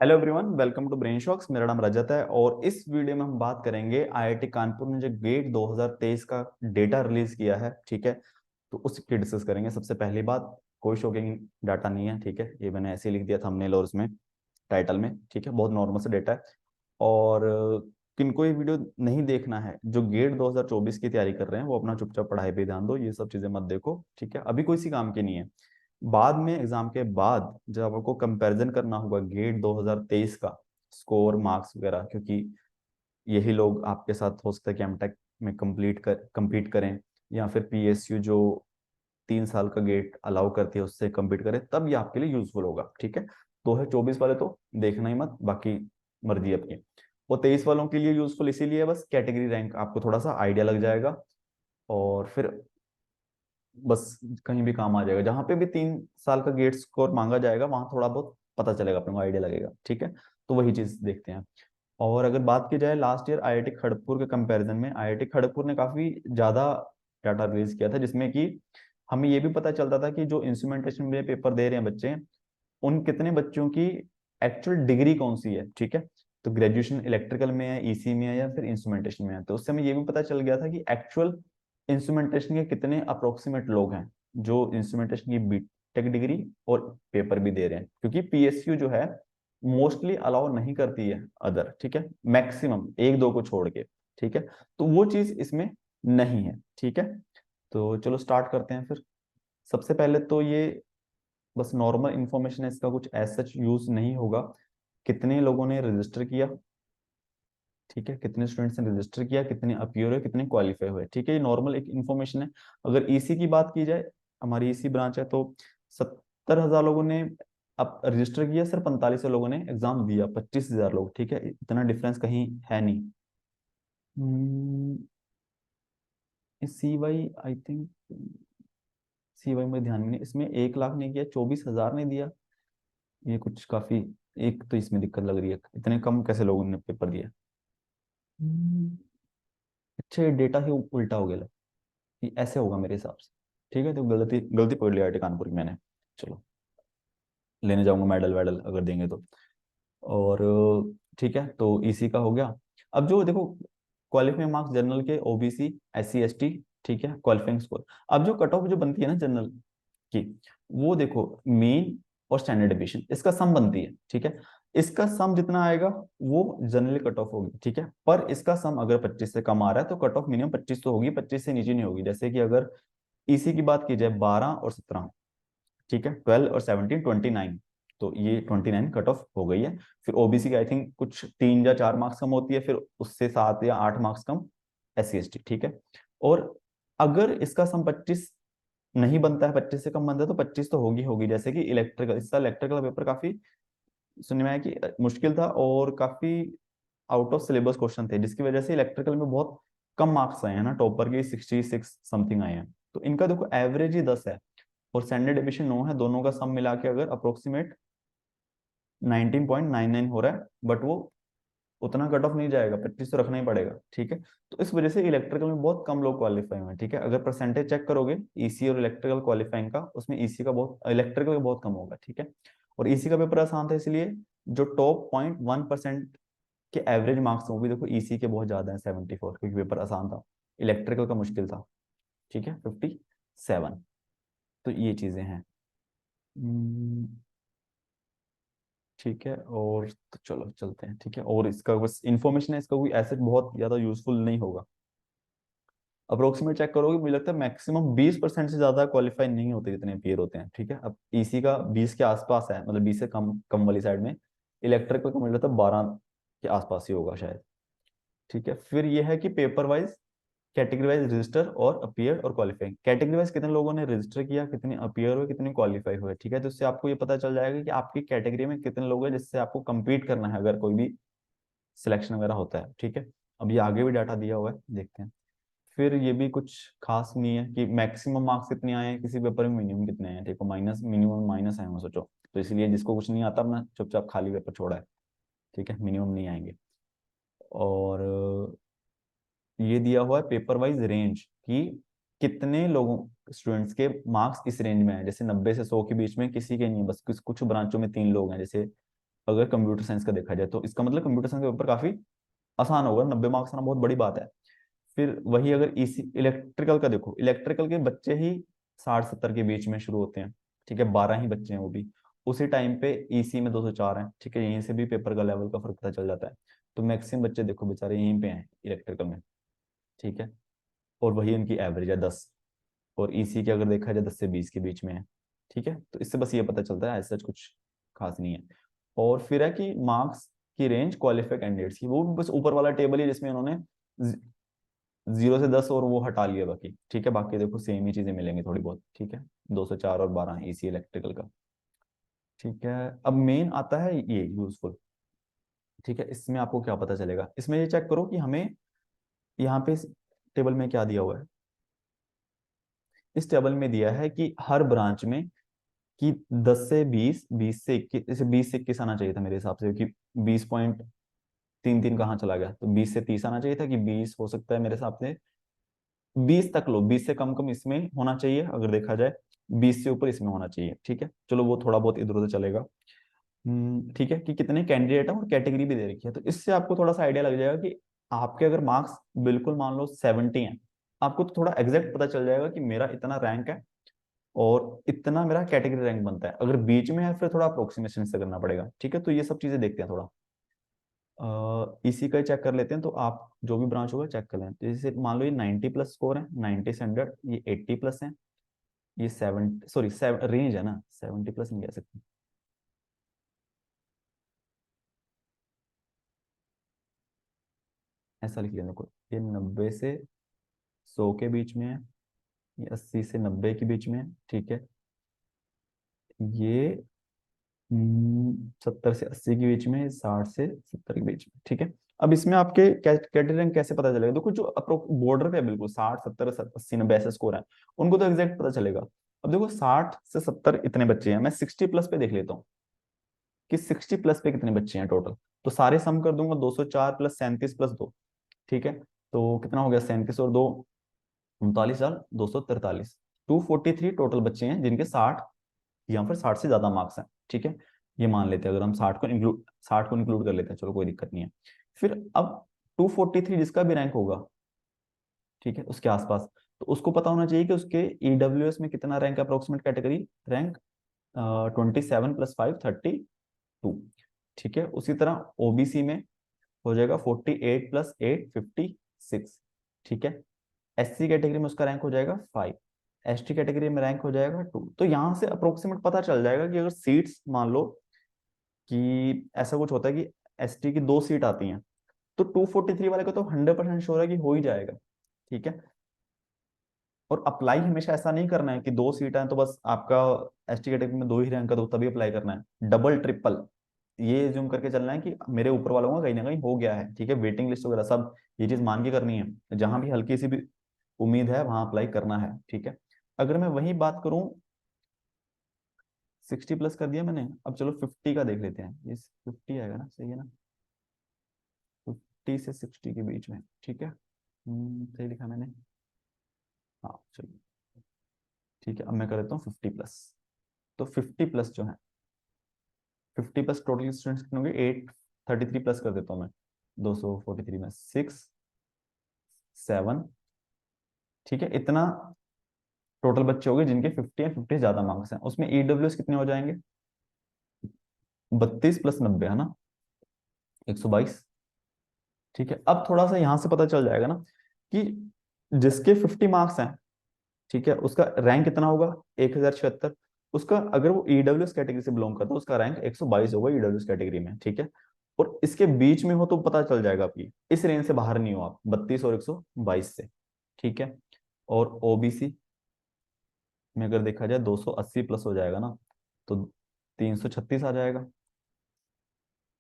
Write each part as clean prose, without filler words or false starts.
Hello everyone, welcome to brain shocks. मेरा नाम रजत है और इस वीडियो में हम बात करेंगे आईआईटी कानपुर ने जो गेट 2023 का डेटा रिलीज किया है। ठीक है, तो उसकी डिस्कस करेंगे। सबसे पहली बात, कोई शॉकिंग डाटा नहीं है। ठीक है, ये मैंने ऐसे ही लिख दिया थंबनेल और उसमें टाइटल में। ठीक है, बहुत नॉर्मल सा डेटा है। और किनको ये वीडियो नहीं देखना है, जो गेट 2024 की तैयारी कर रहे हैं, वो अपना चुपचाप पढ़ाई पे ध्यान दो। ये सब चीजें मत देखो। ठीक है, अभी कोई सी काम की नहीं है। बाद में एग्जाम के बाद जब आपको कंपैरिजन करना होगा गेट 2023 का स्कोर मार्क्स वगैरह, क्योंकि यही लोग आपके साथ हो सकता है कि एमटेक में compete करें, या फिर पीएसयू जो 3 साल का गेट अलाउ करती है उससे compete करें, तब ये आपके लिए यूजफुल होगा। ठीक है, 2024 वाले तो देखना ही मत, बाकी मर्जी अपनी। वो 23 वालों के लिए यूजफुल इसीलिए है, बस कैटेगरी रैंक आपको थोड़ा सा आइडिया लग जाएगा और फिर बस कहीं भी काम आ जाएगा। जहां पे भी 3 साल का गेट स्कोर मांगा जाएगा वहां थोड़ा बहुत पता चलेगा, अपने को आइडिया लगेगा। ठीक है, तो वही चीज देखते हैं। और अगर बात की जाए लास्ट ईयर आईआईटी खड़गपुर के कंपैरिजन में, आईआईटी खड़गपुर ने काफी ज्यादा डाटा रिलीज किया था, जिसमें कि हमें ये भी पता चलता था कि जो इंस्ट्रूमेंटेशन में पेपर दे रहे हैं बच्चे, उन कितने बच्चों की एक्चुअल डिग्री कौन सी है। ठीक है, तो ग्रेजुएशन इलेक्ट्रिकल में है, ईसी में है, या फिर इंस्ट्रूमेंटेशन में है। तो उससे हमें ये भी पता चल गया था कि एक्चुअल इंस्ट्रूमेंटेशन के कितने अप्रोक्सीमेट लोग हैं जो इंस्ट्रूमेंटेशन की बीटेक डिग्री और पेपर भी दे रहे हैं, क्योंकि पीएसयू जो है मोस्टली अलाउ नहीं करती है अदर। ठीक है, मैक्सिमम एक दो को छोड़ के। ठीक है, तो वो चीज इसमें नहीं है। ठीक है, तो चलो स्टार्ट करते हैं फिर। सबसे पहले तो ये बस नॉर्मल इंफॉर्मेशन है, इसका कुछ एज सच यूज नहीं होगा। कितने लोगों ने रजिस्टर किया, ठीक है, कितने स्टूडेंट्स ने रजिस्टर किया, कितने अपीयर हुए, कितने क्वालिफाई हुए। ठीक है, ये नॉर्मल एक इन्फॉर्मेशन है। अगर ईसी की बात की जाए, हमारी ईसी ब्रांच है, तो 70,000 लोगों ने अब रजिस्टर किया, सिर्फ 45 लोगों ने एग्जाम दिया, 25,000 लोग। ठीक है, इतना डिफरेंस कहीं है नहीं। C Y I think, C Y में ध्यान में नहीं, इसमें 1 लाख ने किया, 24,000 ने दिया। ये कुछ काफी, एक तो इसमें दिक्कत लग रही है, इतने कम कैसे लोगों ने पेपर दिया। हम्म, अच्छा, ये डेटा ही उल्टा हो गया कि ऐसे होगा मेरे हिसाब से। ठीक है, तो गलती गलती पकड़ लिया आईआईटी कानपुर की मैंने। चलो, लेने जाऊंगा मेडल वेडल अगर देंगे तो। और ठीक है, तो ईसी का हो गया। अब जो देखो, क्वालिफाइंग मार्क्स जनरल के, ओबीसी, एससी एसटी, ठीक है, क्वालिफाइंग स्कोर। अब जो कट ऑफ जो बनती है ना जनरल की, वो देखो मीन और स्टैंडर्ड डिविएशन, इसका सम बनती है। ठीक है, इसका सम जितना आएगा वो जनरली कट ऑफ होगी। ठीक है, पर इसका सम अगर 25 से कम आ रहा है तो कट ऑफ मिनिमम 25 तो होगी, 25 से नीचे नहीं होगी। जैसे कि अगर ईसी की बात की जाए, 12 और 17, ठीक है, 12 और 17, 29, तो ये 29 कट ऑफ हो गई है। फिर ओबीसी की आई थिंक कुछ 3 या 4 मार्क्स कम होती है, फिर उससे 7 या 8 मार्क्स कम एससी एसटी। ठीक है, और अगर इसका सम 25 नहीं बनता है, 25 से कम बनता है, तो 25 तो होगी होगी। जैसे कि इलेक्ट्रिकल, इस साल इलेक्ट्रिकल पेपर काफी सुनने में आया कि मुश्किल था और काफी आउट ऑफ सिलेबस क्वेश्चन थे, जिसकी वजह से इलेक्ट्रिकल में बहुत कम मार्क्स आए हैं ना, टॉपर के 66 समथिंग आए हैं। तो इनका देखो एवरेज ही 10 है और स्टैंडर्ड डिविएशन 9 है, दोनों का सम मिला के अगर अप्रोक्सीमेट 19.99 हो रहा है, बट वो उतना कट ऑफ नहीं जाएगा, 25 तो रखना ही पड़ेगा। ठीक है, तो इस वजह से इलेक्ट्रिकल में बहुत कम लोग क्वालिफाई हुए हैं। ठीक है, अगर परसेंटेज चेक करोगे ईसी और इलेक्ट्रिकल क्वालिफाइंग का, उसमें ईसी का बहुत, इलेक्ट्रिकल का बहुत कम होगा। ठीक है, और ईसी का पेपर आसान था, इसलिए जो टॉप 0.1% के एवरेज मार्क्स, वो भी देखो ईसी के बहुत ज्यादा है, 74, क्योंकि पेपर आसान था। इलेक्ट्रिकल का मुश्किल था। ठीक है, 57। तो ये चीजें हैं। हम्म, ठीक है, और तो चलो चलते हैं। ठीक है, और इसका बस इंफॉर्मेशन है, इसका कोई ऐसे बहुत ज्यादा यूजफुल नहीं होगा। अप्रोक्सीमेट चेक करोगे, मुझे लगता है मैक्सिमम 20% से ज्यादा क्वालिफाई नहीं होते जितने पेयर होते हैं। ठीक है, अब ईसी का 20 के आसपास है, मतलब 20 से कम कम वाली साइड में। इलेक्ट्रिकल का मुझे लगता है 12 के आसपास ही होगा शायद। ठीक है, फिर ये है कि paper wise, category wise register और अपीयर और क्वालिफाइंग। कैटेगरी वाइज कितने लोगों ने रजिस्टर किया, कितने अपीयर हुए, कितने क्वालिफाई हुए। ठीक है, तो इससे आपको ये पता चल जाएगा कि आपकी कैटेगरी में कितने लोग हैं जिससे आपको compete करना है अगर कोई भी सिलेक्शन वगैरह होता है। ठीक है, अब ये आगे भी डाटा दिया हुआ है, देखते हैं। फिर ये भी कुछ खास नहीं है कि मैक्सिमम मार्क्स कितने आए हैं किसी पेपर में, मिनिमम कितने हैं। ठीक है, माइनस मिनिमम माइनस है, सोचो। तो इसलिए जिसको कुछ नहीं आता अपना चुपचाप खाली पेपर छोड़ा है। ठीक है, मिनिमम नहीं आएंगे। और ये दिया हुआ है पेपर वाइज रेंज कि कितने लोगों, स्टूडेंट्स के मार्क्स इस रेंज में है। जैसे 90 से 100 के बीच में किसी के नहीं है, बस कुछ कुछ ब्रांचों में 3 लोग हैं, जैसे अगर कंप्यूटर साइंस का देखा जाए तो इसका मतलब कंप्यूटर साइंस का पेपर काफी आसान होगा, 90 मार्क्स आना बहुत बड़ी बात है। फिर वही अगर ईसी इलेक्ट्रिकल का देखो, इलेक्ट्रिकल के बच्चे ही 60-70 के बीच में शुरू होते हैं, ठीक है, 12 ही बच्चे हैं वो भी। उसी टाइम पे ईसी में 204 हैं, ठीक है, यहीं से भी पेपर का लेवल का फर्क पता चल जाता है। तो मैक्सिमम बच्चे देखो बेचारे यहीं पे हैं इलेक्ट्रिकल में, ठीक है, और वही उनकी एवरेज है 10। और ईसी की अगर देखा जाए 10 से 20 के बीच में है, ठीक है। तो इससे बस ये पता चलता है, ऐसा कुछ खास नहीं है। और फिर है कि मार्क्स की रेंज क्वालिफाइड कैंडिडेट्स की, वो भी बस ऊपर वाला टेबल है जिसमें उन्होंने 0 से 10 और वो हटा लिया बाकी, ठीक है, बाकी देखो सेम ही चीजें मिलेंगी थोड़ी बहुत, ठीक है। 204 और 12 ईसी इलेक्ट्रिकल का, ठीक है। अब मेन आता है ये यूजफुल, ठीक है। इसमें आपको क्या पता चलेगा, इसमें ये चेक करो कि हमें यहाँ पे इस टेबल में क्या दिया हुआ है। इस टेबल में दिया है कि हर ब्रांच में कि 10 से 20, 20 से 21, जैसे 20 से 21 आना चाहिए था मेरे हिसाब से, क्योंकि 20.33 कहाँ चला गया, तो 20 से 30 आना चाहिए था, कि 20 हो सकता है मेरे हिसाब से, 20 तक लो, 20 से कम कम इसमें होना चाहिए अगर देखा जाए, 20 से ऊपर इसमें होना चाहिए, ठीक है। चलो वो थोड़ा बहुत इधर उधर चलेगा। ठीक है, कि कितने कैंडिडेट है और कैटेगरी भी दे रखी है, तो इससे आपको थोड़ा सा आइडिया लग जाएगा कि आपके अगर मार्क्स बिल्कुल मान लो 70 हैं, आपको तो थोड़ा एग्जैक्ट पता चल जाएगा कि मेरा इतना रैंक है और इतना मेरा कैटेगरी रैंक बनता है। अगर बीच में है फिर थोड़ा अप्रोक्सीमेशन से करना पड़ेगा, ठीक है। तो ये सब चीजें देखते हैं थोड़ा, इसी का चेक कर लेते हैं। तो आप जो भी ब्रांच होगा चेक कर लें, तो जैसे मान लो ये 90 प्लस स्कोर है, 90 से 100, ये 80 प्लस है, ये 70, सॉरी रेंज है ना, 70 प्लस नहीं कह सकते, ऐसा लिख लेना कोई, ये 90 से 100 के बीच में है, ये 80 से 90 के बीच में है, ठीक है, ये 70 से 80 के बीच में, 60 से 70 के बीच में, ठीक है। अब इसमें आपके कैटेगरी रैंक कैसे पता चलेगा, देखो जो अप्रो बॉर्डर पे है बिल्कुल 60 70 80 90 ऐसे स्कोर है, उनको तो एग्जैक्ट पता चलेगा। अब देखो 60 से 70 इतने बच्चे हैं, मैं 60 प्लस पे देख लेता हूँ कि 60 प्लस पे कितने बच्चे हैं टोटल। तो सारे सम कर दूंगा, 204 प्लस 37 प्लस 2, ठीक है, तो कितना हो गया, 37 और 2, 39,243, 243 टोटल बच्चे हैं जिनके 60 या फिर 60 से ज्यादा मार्क्स हैं, ठीक है। ये मान लेते हैं, अगर हम 60 को इंक्लूड कर लेते हैं, चलो कोई दिक्कत नहीं है। फिर अब 243 जिसका भी रैंक होगा, ठीक है, उसके आसपास, तो उसको पता होना चाहिए कि उसके ईडब्ल्यूएस में कितना रैंक है, अप्रोक्सीमेट कैटेगरी रैंक 27 प्लस 5 32, ठीक है। उसी तरह ओबीसी में हो जाएगा 48 प्लस 8 56, ठीक है। एससी कैटेगरी में उसका रैंक हो जाएगा 5, एसटी कैटेगरी में रैंक हो जाएगा 2। तो यहाँ से अप्रोक्सीमेट पता चल जाएगा कि अगर सीट्स मान लो कि ऐसा कुछ होता है कि एसटी की 2 सीट आती हैं, तो 243 वाले को तो 100% श्योर है कि हो ही जाएगा, ठीक है। और अप्लाई हमेशा ऐसा नहीं करना है कि 2 सीट है तो बस आपका एसटी कैटेगरी में 2 ही रैंक है तो तभी अप्लाई करना है, डबल ट्रिपल ये जूम करके चलना है कि मेरे ऊपर वालों का कहीं ना कहीं हो गया है, ठीक है, वेटिंग लिस्ट वगैरह सब ये चीज मान के करनी है, जहां भी हल्की सी भी उम्मीद है वहां अप्लाई करना है, ठीक है। अगर मैं वही बात करूं, 60 प्लस कर दिया मैंने, अब चलो 50 का देख लेते हैं, ये 50 आएगा ना, सही है ना, 50 से 60 के बीच में, ठीक है। सही लिखा मैंने, हाँ चलो, ठीक है। अब मैं कर देता हूँ 50 प्लस, तो 50 प्लस जो है, 50 प्लस टोटल स्टूडेंट्स कितने होंगे, 833 प्लस कर देता हूँ मैं, 243 में 6 7, ठीक है, इतना टोटल बच्चे हो गए जिनके 50 या 50 से ज्यादा मार्क्स हैं। उसमें ईडब्ल्यूएस कितने हो जाएंगे, 32 प्लस 90 है ना, 122, ठीक है। अब थोड़ा सा यहां से पता चल जाएगा ना कि जिसके 50 मार्क्स हैं, ठीक है, उसका रैंक कितना होगा, 1076। उसका अगर वो ईडब्ल्यूएस कैटेगरी से बिलोंग करता है उसका रैंक 122 होगा ईडब्ल्यूएस कैटेगरी में, ठीक है। और इसके बीच में हो तो पता चल जाएगा आपकी, इस रेंज से बाहर नहीं हो आप, 32 और 122 से, ठीक है। और ओबीसी में अगर देखा जाए 280 प्लस हो जाएगा ना, तो 336 आ जाएगा।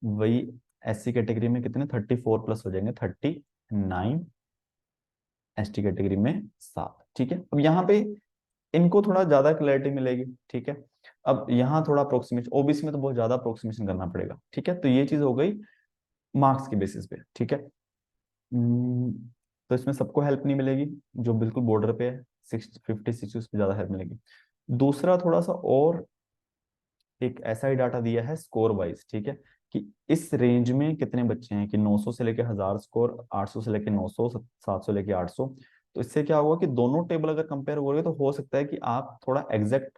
वही एससी कैटेगरी में कितने, 34 प्लस हो जाएंगे, 39, एसटी कैटेगरी में 7, ठीक है। अब यहाँ पे इनको थोड़ा ज्यादा क्लैरिटी मिलेगी, ठीक है। अब यहाँ थोड़ा अप्रोक्सीमेशन, ओबीसी में तो बहुत ज्यादा अप्रोक्सीमेशन करना पड़ेगा, ठीक है। तो ये चीज हो गई मार्क्स के बेसिस पे, ठीक है। तो इसमें सबको हेल्प नहीं मिलेगी, जो बिल्कुल बॉर्डर पे है 50 60 उस पर ज्यादा हेल्प मिलेगी। दूसरा थोड़ा सा और एक ऐसा ही डाटा दिया है स्कोर वाइज, ठीक है, कि इस रेंज में कितने बच्चे हैं, कि 900 से लेके 1000 स्कोर, 800 से लेके 900, 700 लेके 800। तो इससे क्या होगा कि दोनों टेबल अगर कंपेयर हो रहे तो हो सकता है कि आप थोड़ा एग्जैक्ट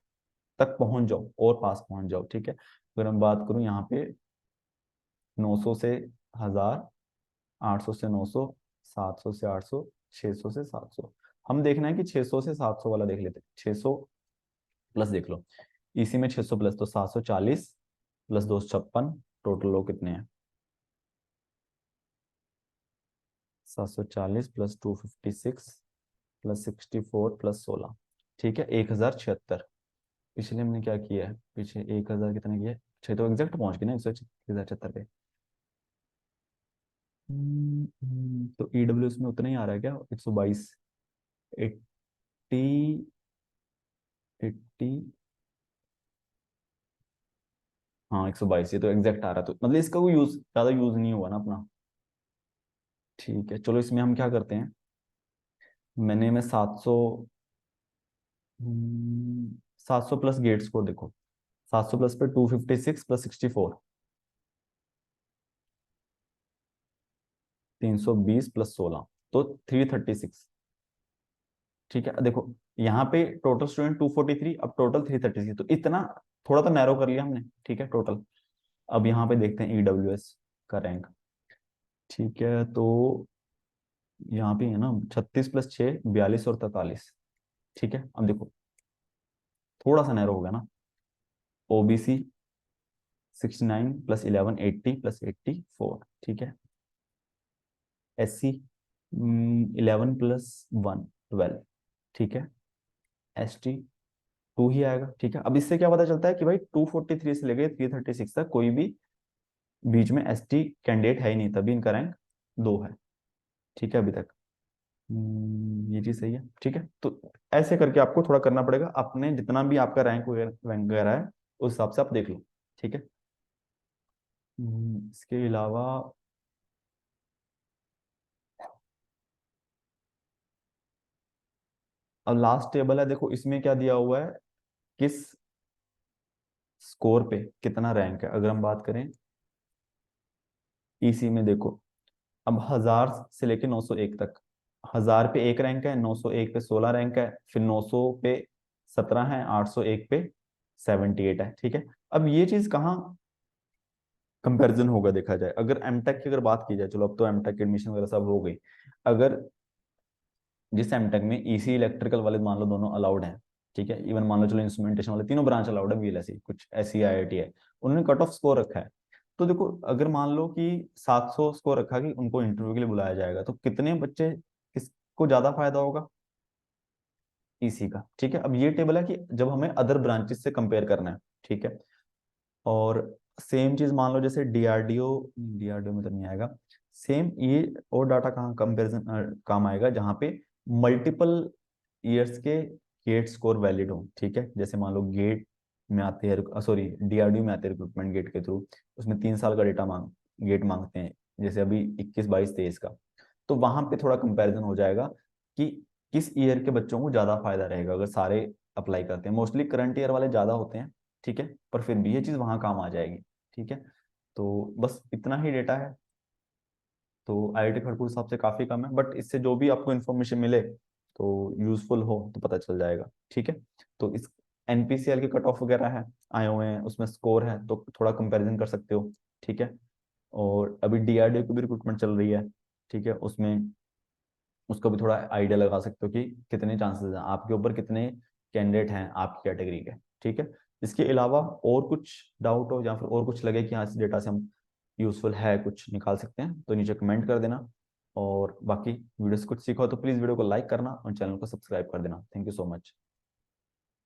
तक पहुंच जाओ और पास पहुंच जाओ, ठीक है। अगर मैं बात करूं यहाँ पे 900 से 1000, 800 से 900, 700 से 800, 600 से 700। हम देखना है कि 600 से 700 वाला देख लेते हैं। 600 प्लस देख लो, इसी में 600 प्लस तो 740 प्लस 256, टोटल लो कितने हैं, 740 प्लस 256 प्लस 64 प्लस 16, ठीक है, 1076। पिछले हमने क्या किया है, पीछे 1000 कितने किया है, 6 तो एग्जैक्ट पहुंच गए ना 1076 पे। तो ईडब्ल्यू में उतना ही आ रहा है क्या, 122, 80, 80, हाँ 122, ये तो एग्जैक्ट आ रहा है, तो मतलब इसका कोई यूज, ज्यादा यूज नहीं हुआ ना अपना। ठीक है, चलो इसमें हम क्या करते हैं, मैंने में 700, 700 प्लस गेट स्कोर देखो, 700 प्लस पे 256 प्लस 64, 320 प्लस 16, तो 336। ठीक है, देखो यहाँ पे टोटल स्टूडेंट 243, अब टोटल 336, तो इतना थोड़ा तो नैरो कर लिया हमने, ठीक है टोटल। अब यहाँ पे देखते हैं ईडब्ल्यूएस का रैंक। ठीक है, तो यहाँ पे है ना 36 प्लस 6, 42 और 43। ठीक है, अब देखो थोड़ा सा नैरो हो गया ना। ओबीसी 69 प्लस 11, 80 प्लस 84, ठीक है। एससी 11 प्लस 1, 12, ठीक है। एसटी 2 ही आएगा, ठीक है। अब इससे क्या पता चलता है कि भाई 243 से लेके 336 तक कोई भी बीच में एसटी कैंडिडेट है ही नहीं, तभी इनका रैंक 2 है, ठीक है अभी तक। ये चीज सही है, ठीक है। तो ऐसे करके आपको थोड़ा करना पड़ेगा, अपने जितना भी आपका रैंक वगैरह है उस हिसाब से आप देख लो, ठीक है। इसके अलावा अब लास्ट टेबल है, देखो इसमें क्या दिया हुआ है, किस स्कोर पे कितना रैंक है। अगर हम बात करें ईसी में, देखो अब 1000 से लेके 901 तक, 1000 पे एक रैंक है, 901 पे 16 रैंक है, फिर 900 पे 17 है, 801 पे 78 है, ठीक है। अब ये चीज कहाँ कंपैरिजन होगा देखा जाए, अगर एमटेक की अगर बात की जाए, चलो अब तो एमटेक एडमिशन वगैरह सब हो गई। अगर जिस एमटेक में ईसी इलेक्ट्रिकल वाले मान लो दोनों अलाउड हैं, ठीक है, इवन मान लो चलो इंस्ट्रूमेंटेशन वाले तीनों ब्रांच अलाउड है, बीएलएससी कुछ ऐसी आईआईटी है, उन्होंने कट ऑफ स्कोर रखा है। तो देखो अगर मान लो कि 700 स्कोर रखा कि उनको इंटरव्यू के लिए बुलाया जाएगा, तो कितने बच्चे, किसको ज्यादा फायदा होगा, ईसी का, ठीक है। अब ये टेबल है कि जब हमें अदर ब्रांचेस से कंपेयर करना है, ठीक है। और सेम चीज मान लो जैसे डीआरडीओ, डीआरडीओ में तो नहीं आएगा सेम ये, और डाटा कहाँ कंपेरिजन काम आएगा, जहाँ पे मल्टीपल ईयर्स के गेट स्कोर वैलिड हो, ठीक है। जैसे मान लो गेट में आते हैं, सॉरी डीआरडीओ में आते हैं रिक्रूटमेंट गेट के थ्रू, उसमें 3 साल का डेटा गेट मांगते हैं, जैसे अभी 21, 22, 23 का। तो वहां पे थोड़ा कंपैरिजन हो जाएगा कि किस ईयर के बच्चों को ज्यादा फायदा रहेगा अगर सारे अप्लाई करते हैं। मोस्टली करंट ईयर वाले ज्यादा होते हैं, ठीक है, पर फिर भी ये चीज वहां काम आ जाएगी, ठीक है। तो बस इतना ही डेटा है। तो आईआईटी खड़गपुर हिसाब से काफी कम है, बट इससे जो भी आपको इन्फॉर्मेशन मिले तो यूजफुल हो तो पता चल जाएगा, ठीक है। तो इस एनपीसीएल के कट ऑफ वगैरह है आए हुए हैं, उसमें स्कोर है, तो थोड़ा कंपैरिजन कर सकते हो, ठीक है। और अभी डीआरडीओ की भी रिक्रूटमेंट चल रही है, ठीक है, उसमें उसको भी थोड़ा आइडिया लगा सकते हो कि कितने चांसेस हैं आपके ऊपर, कितने कैंडिडेट हैं आपकी कैटेगरी के, ठीक है। इसके अलावा और कुछ डाउट हो या फिर और कुछ लगे कि हाँ इस डेटा से हम यूजफुल है कुछ निकाल सकते हैं, तो नीचे कमेंट कर देना। और बाकी वीडियो से कुछ सीखो तो प्लीज़ वीडियो को लाइक करना और चैनल को सब्सक्राइब कर देना। Thank you so much.